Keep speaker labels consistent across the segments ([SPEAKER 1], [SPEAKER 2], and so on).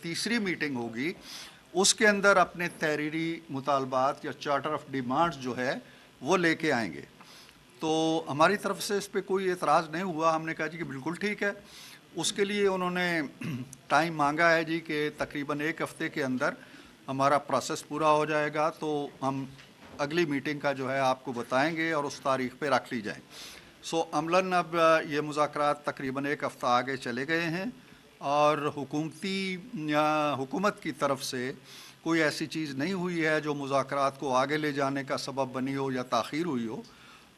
[SPEAKER 1] तीसरी मीटिंग होगी उसके अंदर अपने तहरीरी मुतालबात या चार्टर ऑफ डिमांड्स जो है वो लेके आएंगे। तो हमारी तरफ से इस पर कोई एतराज़ नहीं हुआ, हमने कहा जी कि बिल्कुल ठीक है। उसके लिए उन्होंने टाइम मांगा है जी कि तकरीबन 1 हफ़्ते के अंदर हमारा प्रोसेस पूरा हो जाएगा, तो हम अगली मीटिंग का जो है आपको बताएंगे और उस तारीख़ पे रख ली जाए। सो अमलन अब ये मुज़ाकरात तकरीबन 1 हफ़्ता आगे चले गए हैं और हुकूमत की तरफ से कोई ऐसी चीज़ नहीं हुई है जो मुज़ाकरात को आगे ले जाने का सबब बनी हो या ताख़ीर हुई हो।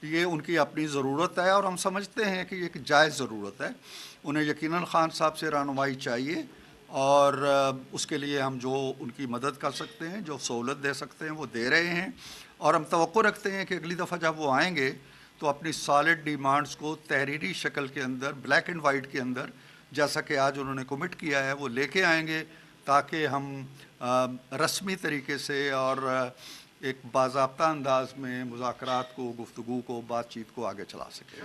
[SPEAKER 1] ये उनकी अपनी ज़रूरत है और हम समझते हैं कि एक जायज़ ज़रूरत है। उन्हें यकीनन ख़ान साहब से रहनुमाई चाहिए और उसके लिए हम जो उनकी मदद कर सकते हैं, जो सहूलत दे सकते हैं वो दे रहे हैं। और हम तवक्को रखते हैं कि अगली दफ़ा जब वो आएंगे तो अपनी सॉलिड डिमांड्स को तहरीरी शक्ल के अंदर, ब्लैक एंड वाइट के अंदर, जैसा कि आज उन्होंने कमिट किया है, वो लेके आएंगे ताकि हम रस्मी तरीके से और एक बाज़ाब्ता अंदाज में मुज़ाकरात को, गुफ्तगू को, बातचीत को आगे चला सकें।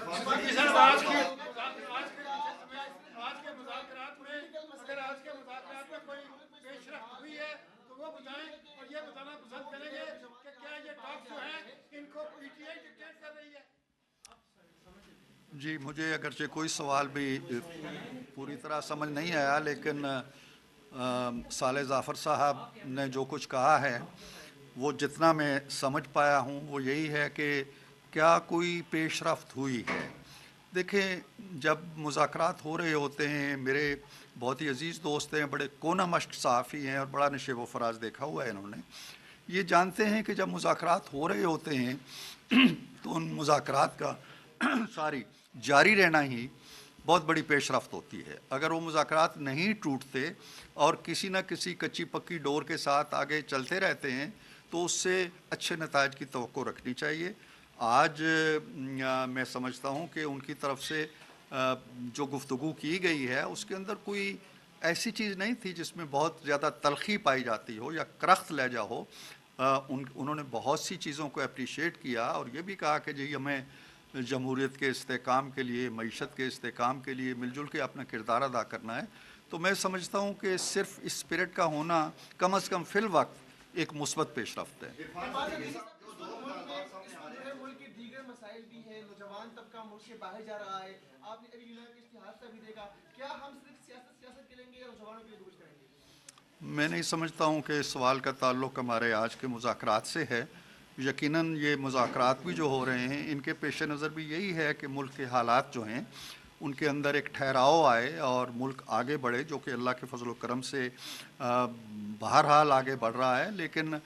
[SPEAKER 1] जी, मुझे अगरचे कोई सवाल भी पूरी तरह समझ नहीं आया, लेकिन साले ज़ाफ़र साहब ने जो कुछ कहा है वो जितना मैं समझ पाया हूँ वो यही है कि क्या कोई पेशरफ्त हुई है। देखें, जब मुज़ाकरात हो रहे होते हैं, मेरे बहुत ही अज़ीज़ दोस्त हैं, बड़े कोना मश्क सहाफ़ी हैं और बड़ा नशेब व फ़राज़ देखा हुआ है इन्होंने, ये जानते हैं कि जब मुज़ाकरात हो रहे होते हैं तो उन मुज़ाकरात का जारी रहना ही बहुत बड़ी पेशरफ्त होती है। अगर वो मुज़ाकरात नहीं टूटते और किसी न किसी कच्ची पक्की डोर के साथ आगे चलते रहते हैं तो उससे अच्छे नताइज की तवक्को रखनी चाहिए। आज मैं समझता हूँ कि उनकी तरफ से जो गुफ्तगू की गई है उसके अंदर कोई ऐसी चीज़ नहीं थी जिसमें बहुत ज़्यादा तलख़ी पाई जाती हो या करख्त लहजा हो। उन्होंने बहुत सी चीज़ों को अप्रीशिएट किया और ये भी कहा कि जी हमें जमहूरियत के इस्तेकाम के लिए, मईशत के इस्तेकाम के लिए मिलजुल के अपना किरदार अदा करना है। तो मैं समझता हूँ कि सिर्फ इस स्पिरिट का होना कम अज़ कम फ़िल वक्त एक मुस्बत पेशरफ्त है। मैं नहीं समझता हूँ कि इस सवाल का ताल्लुक़ हमारे आज के मुज़ाकरात से है। यकीनन ये मुज़ाकरात भी जो हो रहे हैं इनके पेश नज़र भी यही है कि मुल्क के हालात जो हैं उनके अंदर एक ठहराव आए और मुल्क आगे बढ़े, जो कि अल्लाह के फजल करम से बहरहाल आगे बढ़ रहा है। लेकिन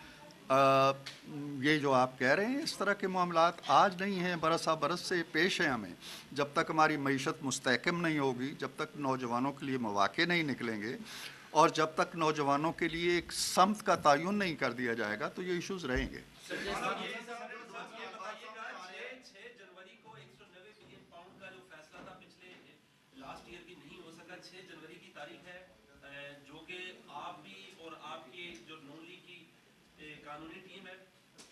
[SPEAKER 1] ये जो आप कह रहे हैं इस तरह के मामलात आज नहीं हैं, बरसा बरस से पेश हैं हमें। जब तक हमारी मईशत मुस्तहकम नहीं होगी, जब तक नौजवानों के लिए मौक़े नहीं निकलेंगे और जब तक नौजवानों के लिए एक समत का तयन नहीं कर दिया जाएगा तो ये इशूज़ रहेंगे।
[SPEAKER 2] कानूनी टीम है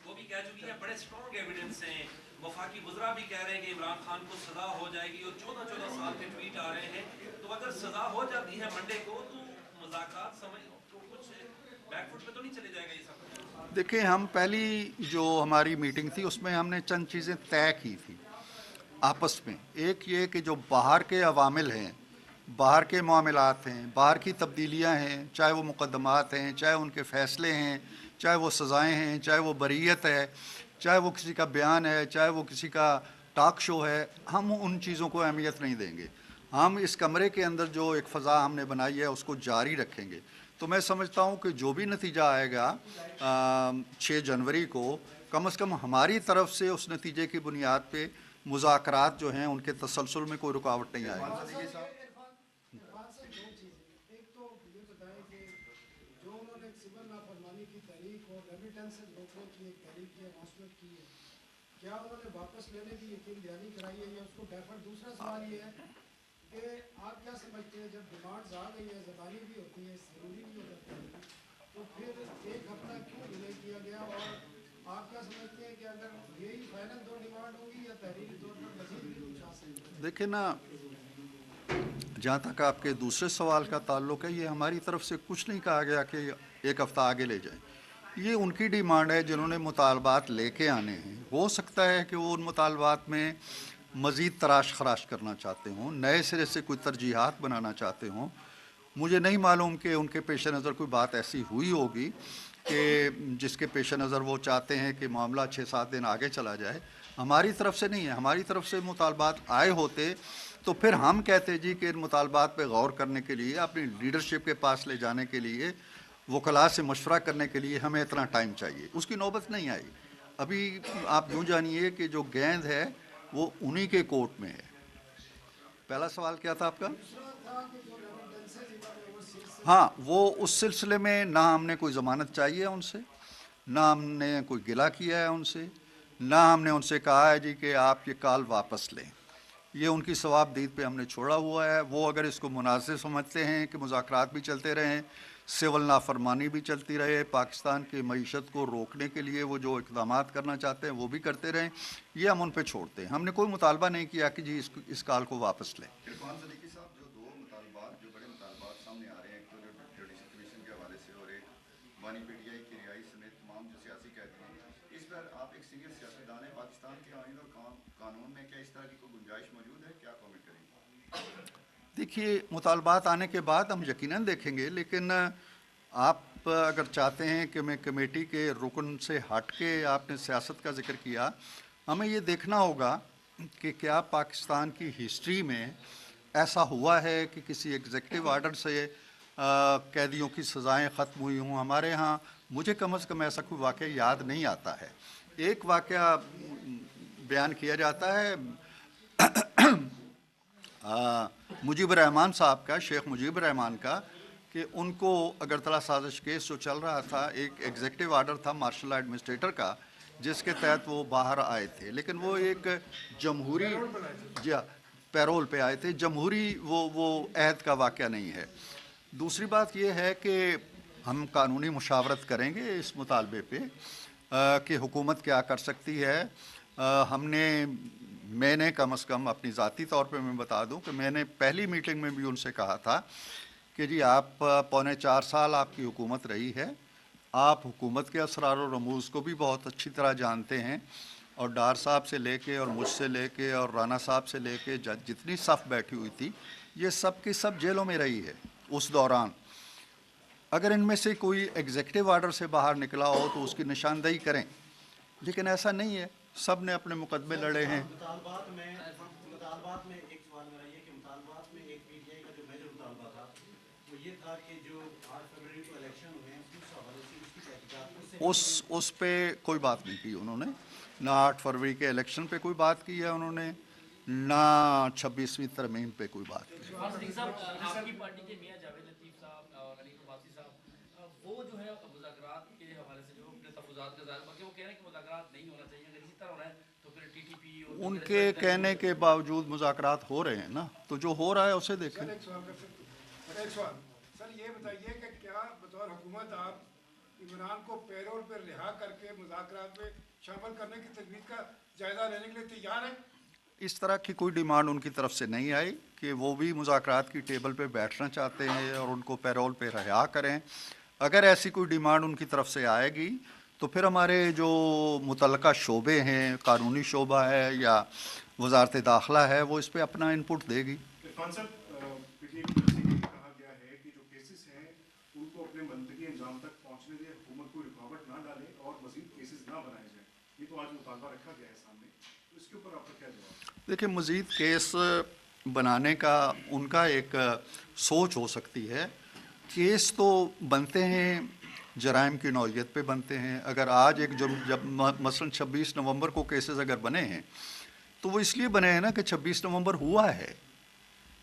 [SPEAKER 2] वो भी कह चुकी है, बड़े स्ट्रॉन्ग एविडेंस हैं। वफाकी वज़रा भी कह रहे हैं कि इमरान खान को सज़ा हो जाएगी और 14-14 साल के ट्वीट आ रहे हैं। तो अगर सज़ा हो जाती है मंडे को तो मुज़ाकरात समझ तो कुछ बैकफुट पे तो नहीं चले जाएगा ये सब?
[SPEAKER 1] देखिए, हम पहली जो हमारी मीटिंग थी उसमें हमने चंद चीज़ें तय की थी आपस में। एक ये कि जो बाहर के अवामिल हैं, बाहर के मामलात हैं, बाहर की तब्दीलियाँ हैं, चाहे वो मुकदमात हैं, चाहे उनके फ़ैसले हैं, चाहे वो सज़ाएँ हैं, चाहे वो बरीयत है, चाहे वो किसी का बयान है, चाहे वो किसी का टॉक शो है, हम उन चीज़ों को अहमियत नहीं देंगे। हम इस कमरे के अंदर जो एक फ़ज़ा हमने बनाई है उसको जारी रखेंगे। तो मैं समझता हूँ कि जो भी नतीजा आएगा 6 जनवरी को, कम से कम हमारी तरफ से उस नतीजे की बुनियाद पे मुज़ाकरात जो हैं उनके तसलसल में कोई रुकावट नहीं आएगी।
[SPEAKER 3] क्या उन्होंने वापस लेने की यकीन दहानी कराई है या उसको डेफर? दूसरा सवाल ये है कि आप क्या समझते हैं, जब डिमांड्स आ गई है, ज़बानी भी होती है, ज़रूरी भी हो जाती है, तो फिर 1 हफ्ता क्यों डिले किया गया? और आप क्या समझते हैं कि अगर यही फाइनल 2 डिमांड होगी या तहरीरी तौर पर मज़ीद भी कुछ आ सकता है?
[SPEAKER 1] देखिए ना, जहाँ तक आपके दूसरे सवाल का ताल्लुक़ है, ये हमारी तरफ से कुछ नहीं कहा गया कि एक हफ़्ता आगे ले जाएं। ये उनकी डिमांड है जिन्होंने मुतालबात लेके आने हैं। हो सकता है कि वो उन मुतालबात में मज़ीद तराश खराश करना चाहते हों, नए सिरे से कोई तरजीहात बनाना चाहते हों। मुझे नहीं मालूम कि उनके पेश नज़र कोई बात ऐसी हुई होगी कि जिसके पेश नज़र वो चाहते हैं कि मामला 6-7 दिन आगे चला जाए। हमारी तरफ से नहीं है। हमारी तरफ से मुतालबात आए होते तो फिर हम कहते जी कि इन मुतालबात पे गौर करने के लिए, अपनी लीडरशिप के पास ले जाने के लिए, वकला से मशवरा करने के लिए हमें इतना टाइम चाहिए। उसकी नौबत नहीं आई। अभी आप यूँ जानिए कि जो गेंद है वो उन्हीं के कोर्ट में है। पहला सवाल क्या था आपका? हाँ, वो उस सिलसिले में ना हमने कोई ज़मानत चाहिए उनसे, ना हमने कोई गिला किया है उनसे, ना हमने उनसे कहा है जी कि आप ये कॉल वापस लें। ये उनकी सवाबदीद पे हमने छोड़ा हुआ है। वो अगर इसको मुनासिब समझते हैं कि मुज़ाकरात भी चलते रहें, सिविल नाफरमानी भी चलती रहे, पाकिस्तान की मईशत को रोकने के लिए वो जो इक़दामात करना चाहते हैं वो भी करते रहें, ये हम उन पे छोड़ते हैं। हमने कोई मुतालबा नहीं किया कि जी इस कॉल को वापस लें।
[SPEAKER 4] इरफान सदीकी साहब, जो दो मुतालबात, जो बड़े मुतालबात सामने आ रहे हैं, एक तो जुडिशल कमीशन के हवाले से और एक बानी पीटीआई की रिहाई समेत तमाम जो सियासी कैदी हैं, इस पर आप एक सीनियर सियासतदान हैं, पाकिस्तान के आइन और कानून में क्या इस तरह की कोई गुंजाइश मौजूद है? क्या कमेंट करेंगे?
[SPEAKER 1] देखिए, मुतालबात आने के बाद हम यकीनन देखेंगे, लेकिन आप अगर चाहते हैं कि मैं कमेटी के रुकन से हट के आपने सियासत का ज़िक्र किया, हमें ये देखना होगा कि क्या पाकिस्तान की हिस्ट्री में ऐसा हुआ है कि किसी एग्जीक्यूटिव आर्डर से कैदियों की सज़ाएं ख़त्म हुई हों। हमारे यहाँ मुझे कम से कम ऐसा कोई वाक़या याद नहीं आता है। एक वाक़या बयान किया जाता है मुजीबर रहमान साहब का, शेख मुजीबर रहमान का, कि उनको अगरतला साजिश केस जो चल रहा था, एक एग्जीक्यूटिव आर्डर था मार्शल एडमिनिस्ट्रेटर का जिसके तहत वो बाहर आए थे, लेकिन वो एक जमहूरी पैरोल पे आए थे, जमहूरी वो अहद का वाक़या नहीं है। दूसरी बात ये है कि हम कानूनी मुशावरत करेंगे इस मुतालबे पे कि हुकूमत क्या कर सकती है। मैंने कम से कम अपनी ज़ाती तौर पे मैं बता दूं कि मैंने पहली मीटिंग में भी उनसे कहा था कि जी आप 3.25 साल आपकी हुकूमत रही है, आप हुकूमत के असरार और रमूज़ को भी बहुत अच्छी तरह जानते हैं, और डार साहब से लेके और मुझसे लेके और राना साहब से लेके जितनी सफ़ बैठी हुई थी, ये सब की सब जेलों में रही है उस दौरान। अगर इनमें से कोई एग्जीक्यूटिव आर्डर से बाहर निकला हो तो उसकी निशानदेही करें, लेकिन ऐसा नहीं है। सब ने अपने मुकदमे लड़े हैं।
[SPEAKER 5] मुतालबात में एक सवाल मेरा ये कि मुतालबात में एक पीटीआई का जो मेजर मुतालबा था वो ये था कि जो 8 फरवरी को इलेक्शन हुए हैं उस हवाले से उसकी तहकीकात
[SPEAKER 1] उस पे कोई बात नहीं की उन्होंने। ना 8 फरवरी के इलेक्शन पे कोई बात की है उन्होंने, ना 26वीं तरमीम पे कोई बात की।
[SPEAKER 6] आपकी पार्टी के मियां जावेद लतीफ़ साहब और अली अब्बासी साहब, वो जो है मुज़ाकरात के हवाले से जो अपने तफज़ात का ज़ाहिर करके वो कह रहे हैं कि मुज़ाकरात नहीं होना चाहिए, अगर इसी तरह हो रहा है तो फिर टीटीपी और
[SPEAKER 1] उनके कहने के बावजूद मुज़ाकरात हो रहे हैं ना, तो जो हो रहा है उसे देखें।
[SPEAKER 3] एक सवाल सर, ये बताइए कि क्या बतौर हुकूमत आप इमरान को पैरोल पर रिहा करके मुज़ाकरात में शामिल करने की तजवीज़ का जायज़ा लेने के लिए तैयार हैं?
[SPEAKER 1] इस तरह की कोई डिमांड उनकी तरफ से नहीं आई कि वो भी मुज़ाकरात की टेबल पे बैठना चाहते हैं और उनको पैरोल पे रिहा करें। अगर ऐसी कोई डिमांड उनकी तरफ से आएगी तो फिर हमारे जो मुतल्लका शोबे हैं, कानूनी शोबा है या वजारत दाखिला है, वो इस पर अपना इनपुट देगी।
[SPEAKER 7] इरफान साहब, पीटीआई की तरफ से ये कहा गया है कि जो केसेस हैं उनको अपने मंतकी अंजाम तक पहुंचने दें, हुकूमत को रुकावट ना डाले और मज़ीद केसेस ना बनाए जाएं। ये तो आज मुतालबा रखा गया है सामने, तो इसके ऊपर आपका क्या जवाब?
[SPEAKER 1] देखिए, मज़ीद केस बनाने का उनका एक सोच हो सकती है। केस तो बनते हैं, जराइम की नौइयत पे बनते हैं। अगर आज जब मसलन 26 नवंबर को केसेस अगर बने हैं तो वो इसलिए बने हैं ना कि 26 नवंबर हुआ है।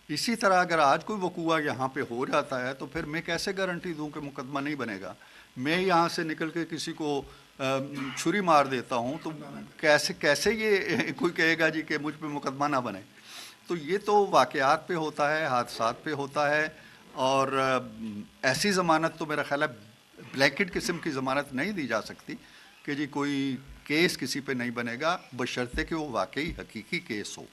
[SPEAKER 1] इसी तरह अगर आज कोई वकूआ यहाँ पे हो जाता है तो फिर मैं कैसे गारंटी दूँ कि मुकदमा नहीं बनेगा। मैं यहाँ से निकल के किसी को छुरी मार देता हूँ तो कैसे ये कोई कहेगा जी कि मुझ पे मुकदमा ना बने। तो ये तो वाक़यात पे होता है, हादसात पे होता है, और ऐसी ज़मानत तो मेरा ख़्याल है ब्लैंकेट किस्म की ज़मानत नहीं दी जा सकती कि जी कोई केस किसी पे नहीं बनेगा, बशर्ते कि वो वाकई हकीकी केस हो।